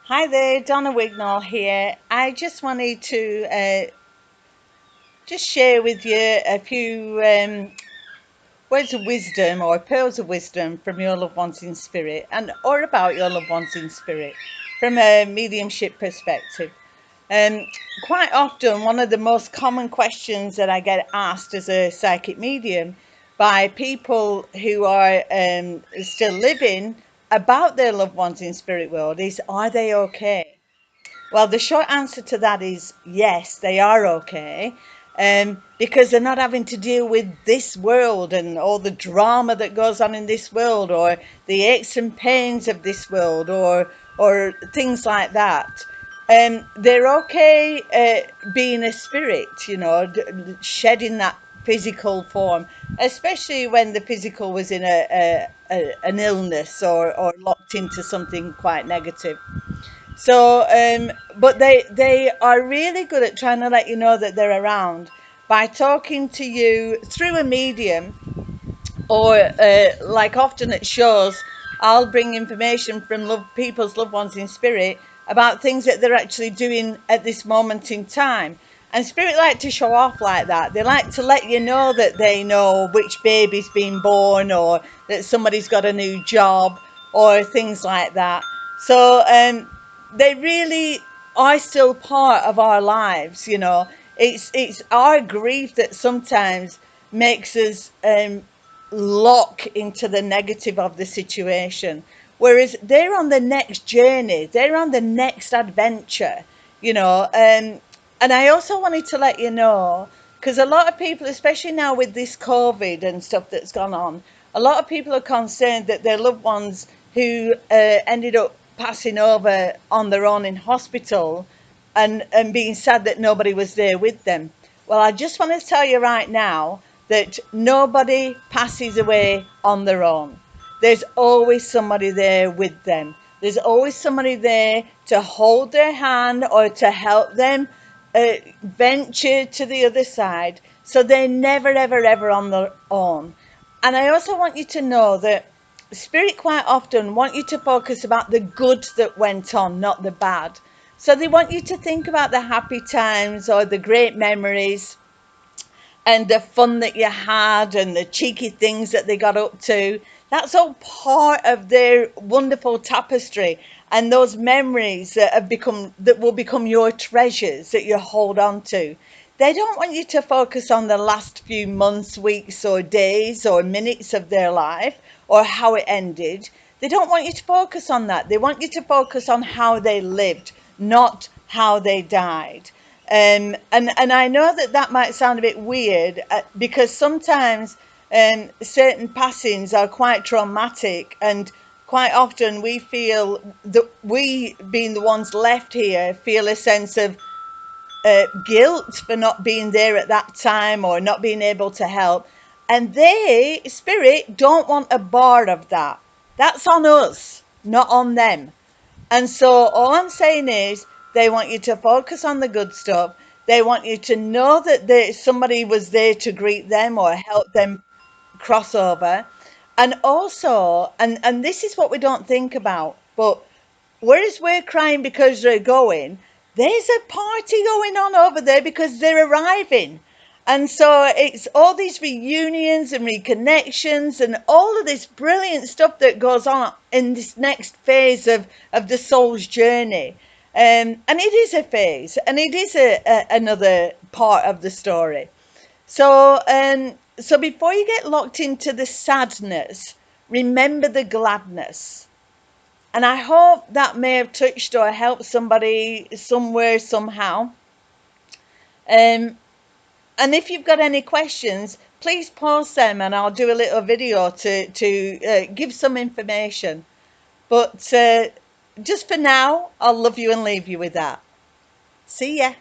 Hi there, Donna Wignall here. I just wanted to just share with you a few words of wisdom or pearls of wisdom from your loved ones in spirit and or about your loved ones in spirit from a mediumship perspective. Um, Quite often, one of the most common questions that I get asked as a psychic medium by people who are still living about their loved ones in spirit world is, are they okay? Well, the short answer to that is yes, they are okay. Because they're not having to deal with this world and all the drama that goes on in this world, or the aches and pains of this world, or things like that. They're okay being a spirit, shedding that physical form, especially when the physical was in an illness or locked into something quite negative. So, but they are really good at trying to let you know that they're around by talking to you through a medium, or like often at shows, I'll bring information from people's loved ones in spirit about things that they're actually doing at this moment in time. And spirit like to show off like that. They like to let you know that they know which baby's been born, or that somebody's got a new job, or things like that. So they really are still part of our lives. It's our grief that sometimes makes us lock into the negative of the situation, whereas they're on the next journey, they're on the next adventure. And I also wanted to let you know, because a lot of people, especially now with this COVID and stuff that's gone on, a lot of people are concerned that their loved ones who ended up passing over on their own in hospital, and being sad that nobody was there with them. Well, I just want to tell you right now that nobody passes away on their own. There's always somebody there with them. There's always somebody there to hold their hand or to help them venture to the other side. So they're never, ever, ever on their own. And I also want you to know that spirit quite often want you to focus about the good that went on, not the bad. So they want you to think about the happy times or the great memories and the fun that you had and the cheeky things that they got up to. That's all part of their wonderful tapestry, and those memories that will become your treasures that you hold on to. They don't want you to focus on the last few months, weeks, or days, or minutes of their life, or how it ended. They don't want you to focus on that. They want you to focus on how they lived, not how they died. And I know that that might sound a bit weird, because sometimes certain passings are quite traumatic, and quite often we feel that we, being the ones left here, feel a sense of guilt for not being there at that time or not being able to help. And they, spirit, don't want a bar of that. That's on us, not on them. And so all I'm saying is they want you to focus on the good stuff. They want you to know that somebody was there to greet them or help them cross over. And also, and this is what we don't think about, but whereas we're crying because they're going, there's a party going on over there because they're arriving. And so it's all these reunions and reconnections and all of this brilliant stuff that goes on in this next phase of the soul's journey. And it is a phase, and it is another part of the story. So before you get locked into the sadness, remember the gladness. And I hope that may have touched or helped somebody somewhere, somehow. Um, and if you've got any questions, please post them and I'll do a little video to give some information. But just for now, I'll love you and leave you with that. See ya.